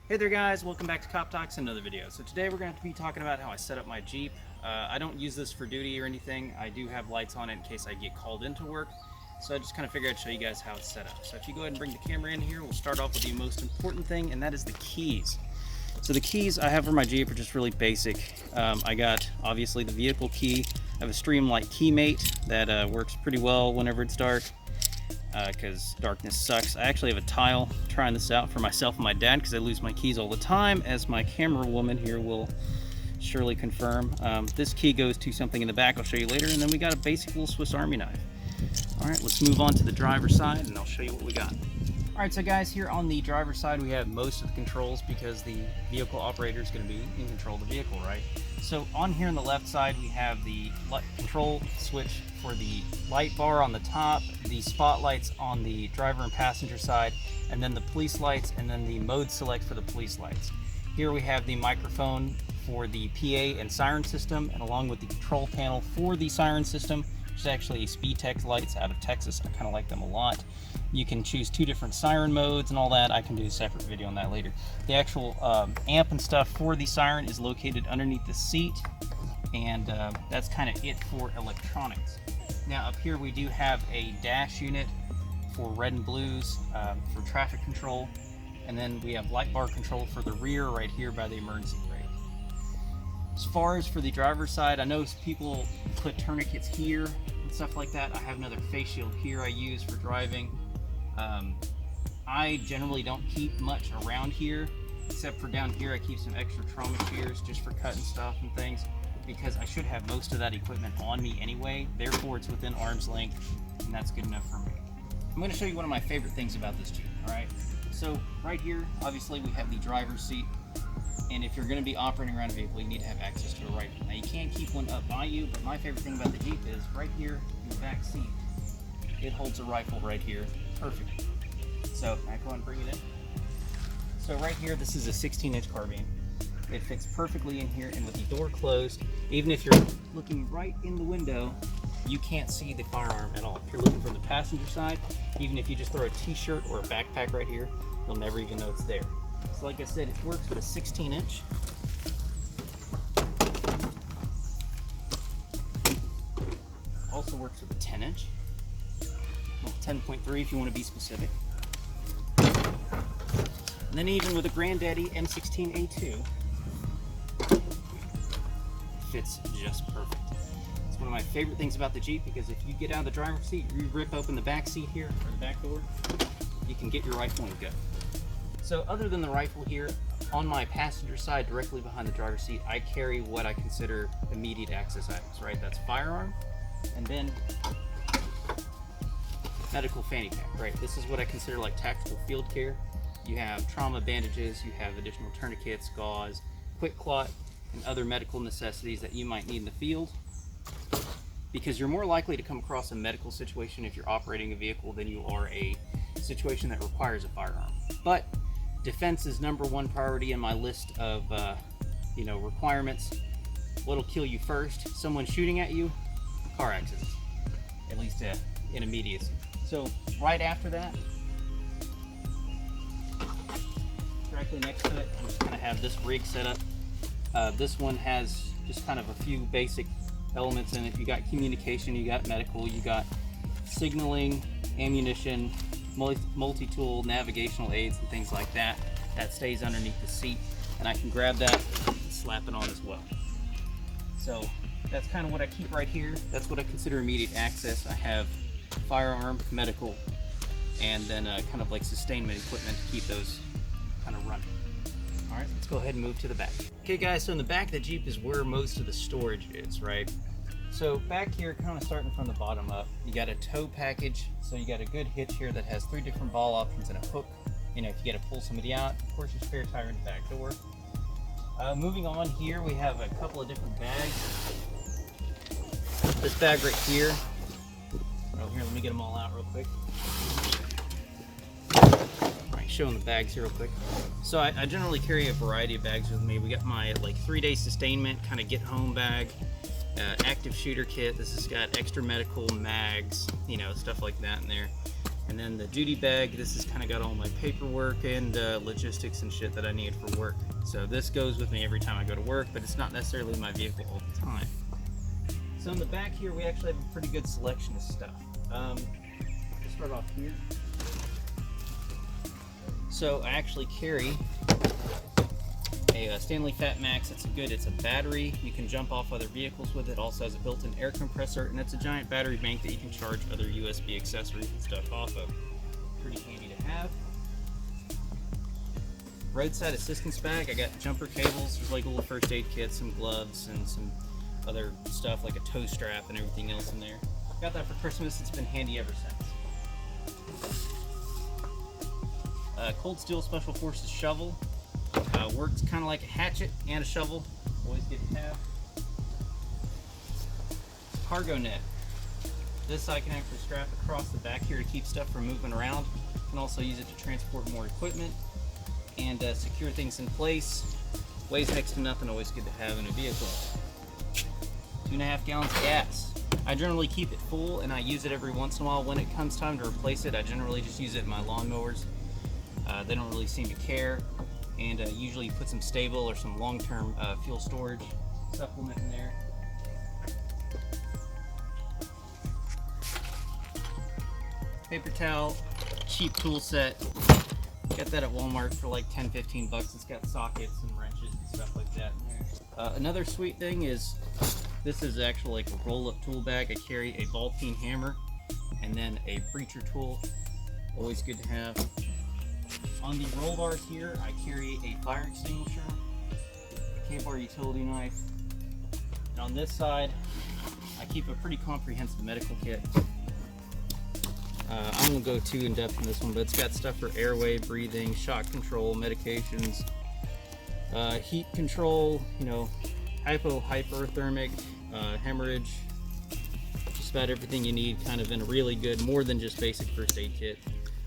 Hey there guys, welcome back to Cop Talks, another video. So today we're going to be talking about how I set up my Jeep. I don't use this for duty or anything. I do have lights on it in case I get called into work. So I just kind of figured I'd show you guys how it's set up. So if you go ahead and bring the camera in here, we'll start off with the most important thing, and that is the keys. So the keys I have for my Jeep are just really basic. I got obviously the vehicle key. I have a Streamlight key mate that works pretty well whenever it's dark. Because darkness sucks. I actually have a tile trying this out for myself and my dad because I lose my keys all the time, as my camera woman here will surely confirm. This key goes to something in the back I'll show you later, and then we got a basic little Swiss Army knife. Alright, let's move on to the driver's side and I'll show you what we got. Alright, so guys, here on the driver's side we have most of the controls because the vehicle operator is going to be in control of the vehicle, right? So on here on the left side we have the control switch for the light bar on the top, the spotlights on the driver and passenger side, and then the police lights, and then the mode select for the police lights. Here we have the microphone for the PA and siren system, and along with the control panel for the siren system, which is actually Speedtech lights out of Texas. I kind of like them a lot. You can choose 2 different siren modes and all that. I can do a separate video on that later. The actual amp and stuff for the siren is located underneath the seat, and that's kind of it for electronics. Now up here we do have a dash unit for red and blues for traffic control, and then we have light bar control for the rear right here by the emergency brake. As far as for the driver's side, I know people put tourniquets here and stuff like that. I have another face shield here I use for driving. I generally don't keep much around here, except for down here I keep some extra trauma shears just for cutting stuff and things, because I should have most of that equipment on me anyway, therefore it's within arm's length, and that's good enough for me. I'm going to show you one of my favorite things about this Jeep, alright? So right here, obviously we have the driver's seat, and if you're going to be operating around a vehicle, you need to have access to a rifle. Now you can't keep one up by you, but my favorite thing about the Jeep is right here in the back seat, it holds a rifle right here, perfect. So I go ahead and bring it in. So right here, this is a 16-inch carbine. It fits perfectly in here, and with the door closed, even if you're looking right in the window, you can't see the firearm at all. If you're looking from the passenger side, even if you just throw a t-shirt or a backpack right here, you'll never even know it's there. So like I said, it works with a 16-inch. Also works with a 10-inch. Well, 10.3 if you want to be specific. And then even with a Granddaddy M16A2, fits just perfect. It's one of my favorite things about the Jeep, because if you get out of the driver's seat, you rip open the back seat here, or the back door, you can get your rifle and go. So other than the rifle here, on my passenger side, directly behind the driver's seat, I carry what I consider immediate access items, right? That's firearm, and then medical fanny pack, right? This is what I consider like tactical field care. You have trauma bandages, you have additional tourniquets, gauze, quick clot, and other medical necessities that you might need in the field, because you're more likely to come across a medical situation if you're operating a vehicle than you are a situation that requires a firearm. But defense is #1 priority in my list of requirements. What'll kill you first? Someone shooting at you, car accident, at least in immediacy. So right after that, directly next to it, we just kind of have this rig set up. This one has just kind of a few basic elements in it. You got communication, you got medical, you got signaling, ammunition, multi-tool, navigational aids, and things like that. That stays underneath the seat, and I can grab that and slap it on as well. So that's kind of what I keep right here. That's what I consider immediate access. I have firearm, medical, and then kind of like sustainment equipment to keep those kind of running. Alright, let's go ahead and move to the back. Okay guys, so in the back of the Jeep is where most of the storage is, right? So back here, kind of starting from the bottom up, you got a tow package. So you got a good hitch here that has 3 different ball options and a hook. You know, if you got to pull somebody out, of course your spare tire in the back door. Moving on here, we have a couple of different bags. This bag right here. Oh, here, let me get them all out real quick. Showing the bags here real quick. So I generally carry a variety of bags with me. We got my like 3-day sustainment kind of get home bag, active shooter kit. This has got extra medical mags, stuff like that in there. And then the duty bag, this has kind of got all my paperwork and logistics and shit that I need for work. So this goes with me every time I go to work, but it's not necessarily in my vehicle all the time. So in the back here, we actually have a pretty good selection of stuff. Let's start off here. So I actually carry a Stanley FatMax. It's a battery. You can jump off other vehicles with it. Also has a built-in air compressor, and it's a giant battery bank that you can charge other USB accessories and stuff off of. Pretty handy to have. Roadside assistance bag. I got jumper cables. There's like a little first aid kit, some gloves, and some other stuff like a tow strap and everything else in there. Got that for Christmas. It's been handy ever since. Cold Steel Special Forces shovel. Works kind of like a hatchet and a shovel. Always good to have. Cargo net. This I can actually strap across the back here to keep stuff from moving around. You can also use it to transport more equipment and secure things in place. Weighs next to nothing. Always good to have in a vehicle. 2.5 gallons of gas. I generally keep it full and I use it every once in a while. When it comes time to replace it, I generally just use it in my lawnmowers. They don't really seem to care. And usually put some stable or some long-term fuel storage supplement in there. Paper towel, cheap tool set. Got that at Walmart for like 10-15 bucks. It's got sockets and wrenches and stuff like that in there. Another sweet thing is this is actually like a roll-up tool bag. I carry a ball-peen hammer and then a breacher tool. Always good to have. On the roll bars here, I carry a fire extinguisher, a K-bar utility knife, and on this side, I keep a pretty comprehensive medical kit. I won't go too in-depth in this one, but it's got stuff for airway, breathing, shock control, medications, heat control, you know, hypothermic, hemorrhage, just about everything you need kind of in a really good, more than just basic first aid kit.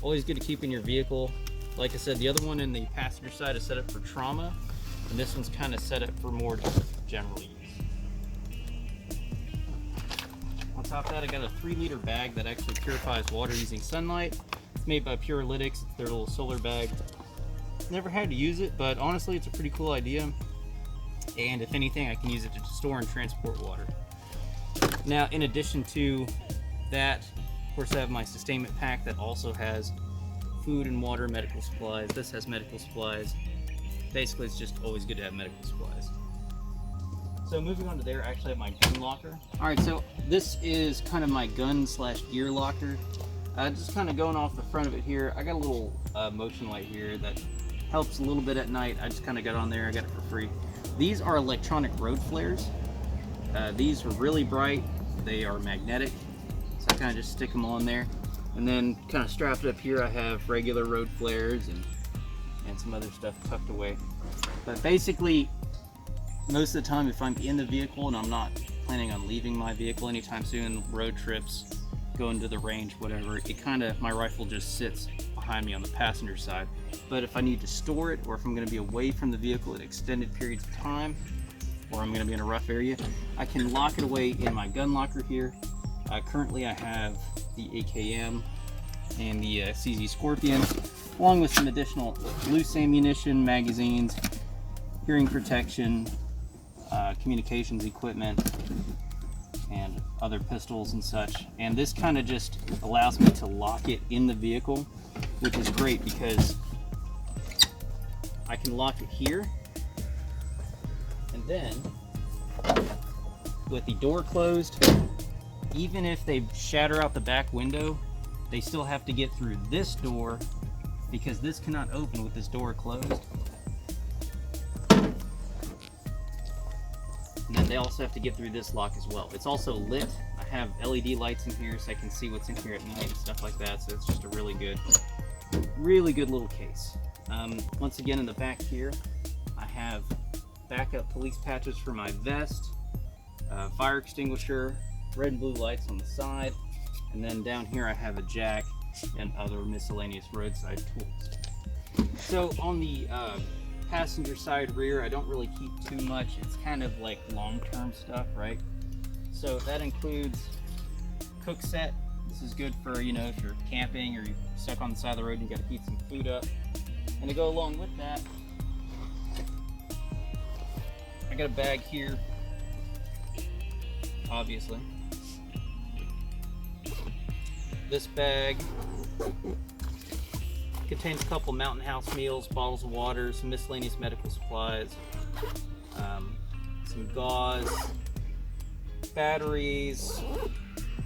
Always good to keep in your vehicle. Like I said, the other one in the passenger side is set up for trauma, and this one's kind of set up for more general use. On top of that, I got a 3-liter bag that actually purifies water using sunlight. It's made by Purelytics. It's their little solar bag. Never had to use it, but honestly, it's a pretty cool idea. And if anything, I can use it to store and transport water. Now, in addition to that, of course, I have my Sustainment Pack that also has food and water, medical supplies. This has medical supplies. Basically, it's just always good to have medical supplies. So moving on to there, I actually have my gun locker. All right, so this is kind of my gun / gear locker. Just kind of going off the front of it here, I got a little motion light here that helps a little bit at night. I just kind of got on there. I got it for free. These are electronic road flares. These are really bright. They are magnetic. So I kind of just stick them on there. And then kind of strapped up here, I have regular road flares and some other stuff tucked away. But basically, most of the time, if I'm in the vehicle and I'm not planning on leaving my vehicle anytime soon, road trips, going to the range, whatever, my rifle just sits behind me on the passenger side. But if I need to store it, or if I'm going to be away from the vehicle at extended periods of time, or I'm going to be in a rough area, I can lock it away in my gun locker here. Currently, I have the AKM and the CZ Scorpion, along with some additional loose ammunition, magazines, hearing protection, communications equipment, and other pistols and such. And this kind of just allows me to lock it in the vehicle, which is great because I can lock it here, and then with the door closed, even if they shatter out the back window, they still have to get through this door because this cannot open with this door closed. And then they also have to get through this lock as well. It's also lit. I have LED lights in here so I can see what's in here at night and stuff like that. So it's just a really good little case. Once again, in the back here, I have backup police patches for my vest, fire extinguisher, red and blue lights on the side, and then down here I have a jack and other miscellaneous roadside tools. So on the passenger side rear, I don't really keep too much. It's kind of like long-term stuff, right? So that includes cook set, This is good for, you know, if you're camping or you're stuck on the side of the road and you got to heat some food up. And to go along with that, I got a bag here, obviously. This bag contains a couple Mountain House meals, bottles of water, some miscellaneous medical supplies, some gauze, batteries,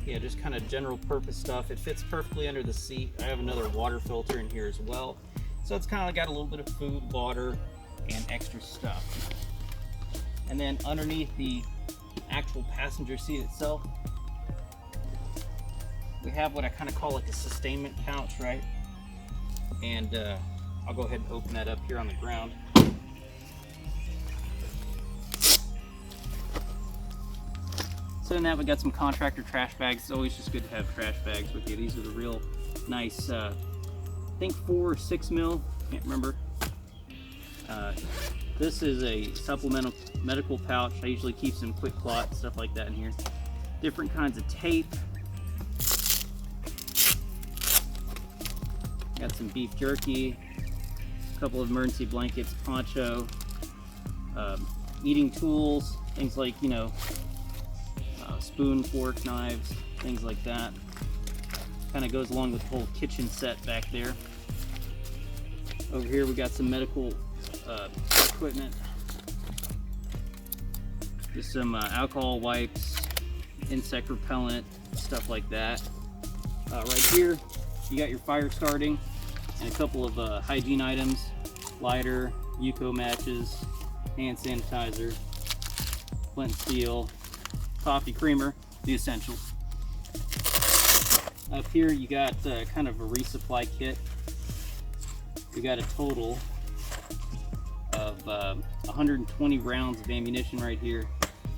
yeah, just kind of general purpose stuff. It fits perfectly under the seat. I have another water filter in here as well. So it's kind of got a little bit of food, water, and extra stuff. And then underneath the actual passenger seat itself, we have what I kind of call like a sustainment pouch, right? And I'll go ahead and open that up here on the ground. So in that we got some Contractor trash bags. It's always just good to have trash bags with you. These are the real nice, I think 4 or 6 mil, can't remember. This is a supplemental medical pouch. I usually keep some quick clot, stuff like that in here. Different kinds of tape. Got some beef jerky, a couple of emergency blankets, poncho, eating tools, things like, you know, spoon, fork, knives, things like that. Kind of goes along with the whole kitchen set back there. Over here we got some medical equipment, just some alcohol wipes, insect repellent, stuff like that. Right here you got your fire starting and a couple of hygiene items: lighter, Yuko matches, hand sanitizer, flint and steel, coffee creamer, the essentials. Up here you got kind of a resupply kit. We got a total of 120 rounds of ammunition right here.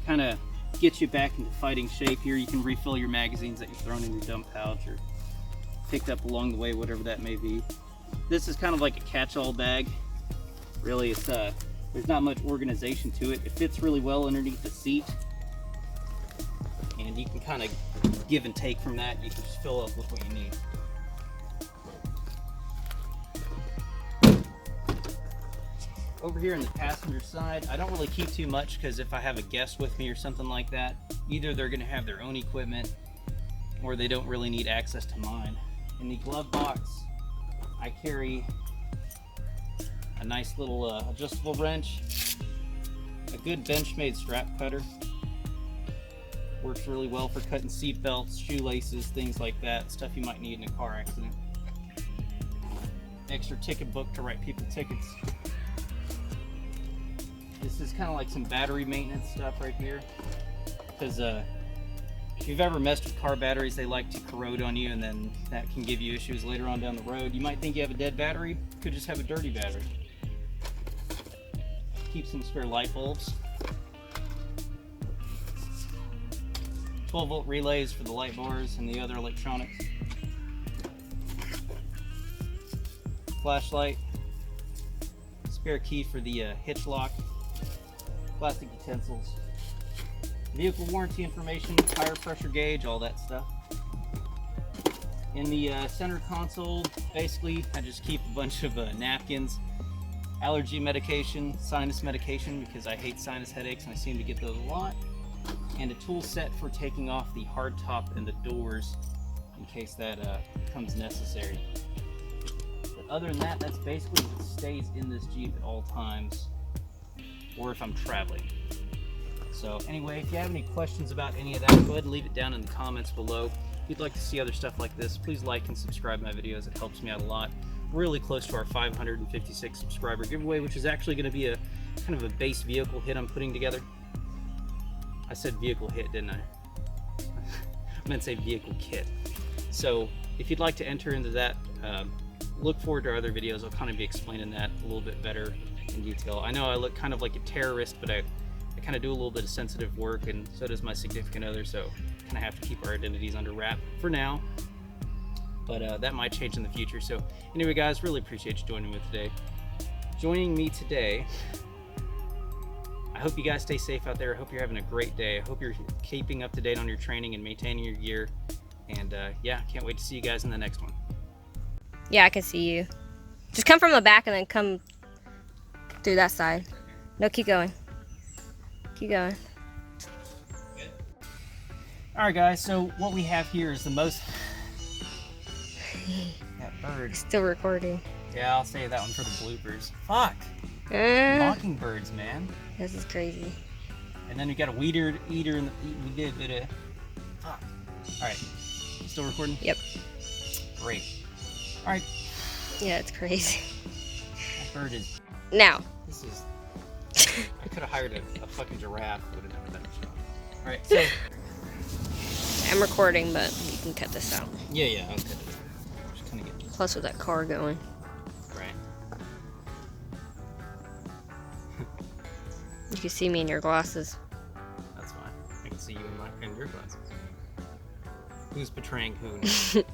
Kind of gets you back into fighting shape. Here you can refill your magazines that you've thrown in your dump pouch or picked up along the way, whatever that may be. This is kind of like a catch-all bag. Really, it's there's not much organization to it. It fits really well underneath the seat, and you can kind of give and take from that. You can just fill up with what you need. Over here in the passenger side, I don't really keep too much because if I have a guest with me or something like that, either they're going to have their own equipment or they don't really need access to mine. In the glove box, I carry a nice little adjustable wrench, a good Benchmade strap cutter. Works really well for cutting seat belts, shoelaces, things like that, stuff you might need in a car accident. Extra ticket book to write people tickets. This is kind of like some battery maintenance stuff right here, because if you've ever messed with car batteries, they like to corrode on you, and then that can give you issues later on down the road. You might think you have a dead battery, could just have a dirty battery. Keep some spare light bulbs. 12-volt relays for the light bars and the other electronics. Flashlight. Spare key for the hitch lock. Plastic utensils. Vehicle warranty information, tire pressure gauge, all that stuff. In the center console, basically, I just keep a bunch of napkins, allergy medication, sinus medication, because I hate sinus headaches and I seem to get those a lot, and a tool set for taking off the hard top and the doors in case that becomes necessary. But other than that, that's basically what stays in this Jeep at all times, or if I'm traveling. So anyway, if you have any questions about any of that, go ahead and leave it down in the comments below. If you'd like to see other stuff like this, please like and subscribe my videos. It helps me out a lot. We're really close to our 556 subscriber giveaway, which is actually going to be a kind of a base vehicle hit I'm putting together. I said vehicle hit, didn't I? I meant to say vehicle kit. So if you'd like to enter into that, look forward to our other videos. I'll kind of be explaining that a little bit better in detail. I know I look kind of like a terrorist, but I kind of do a little bit of sensitive work, and so does my significant other, so kind of have to keep our identities under wrap for now, but that might change in the future. So anyway guys, really appreciate you joining me today. I hope you guys stay safe out there. I hope you're having a great day. I hope you're keeping up to date on your training and maintaining your gear, And yeah, can't wait to see you guys in the next one. Yeah, I can see you. Just come from the back and then come through that side. No, keep going. Keep going. Good. All right, guys. So what we have here is the most. That bird. Still recording. Yeah, I'll save that one for the bloopers. Fuck. Mockingbirds, man. This is crazy. And then we got a eater in the. We did a bit of. Fuck. All right. Still recording? Yep. Great. All right. Yeah, it's crazy. That bird is. Now. This is. I could have hired a fucking giraffe. Would have done a better job. All right. So. I'm recording, but you can cut this out. Yeah. I'll cut it. Just kind of get. Plus with that car going. Right. You can see me in your glasses. That's fine. I can see you in your glasses. Who's betraying who now?